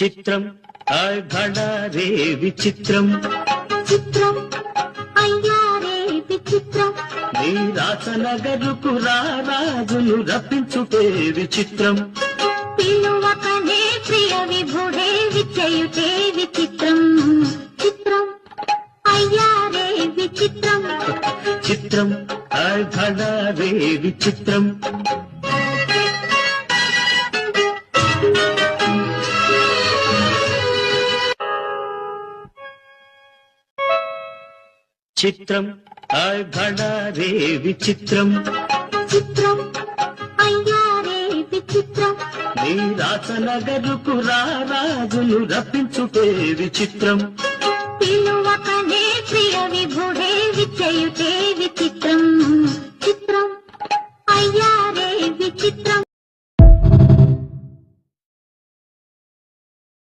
చిత్రం ఆయ్ భడా రే విచిత్రం చిత్రం అయ్యారే విచిత్రం నీ రాసనగరుకు రాజును రప్పించుటే విచిత్రం పిలువకనే ప్రియ విభుడే విచయుటే విచిత్రం చిత్రం అయ్యారే విచిత్రం చిత్రం ఆయ్ భడా రే విచిత్రం చిత్రం ఆయ్ భడా రే విచిత్రం చిత్రం అయ్యారే విచిత్రం నీ రాసనగరుకు రాజును రప్పించుటే విచిత్రం పిలువకనే ప్రియ విభుడే విచయుటే విచిత్రం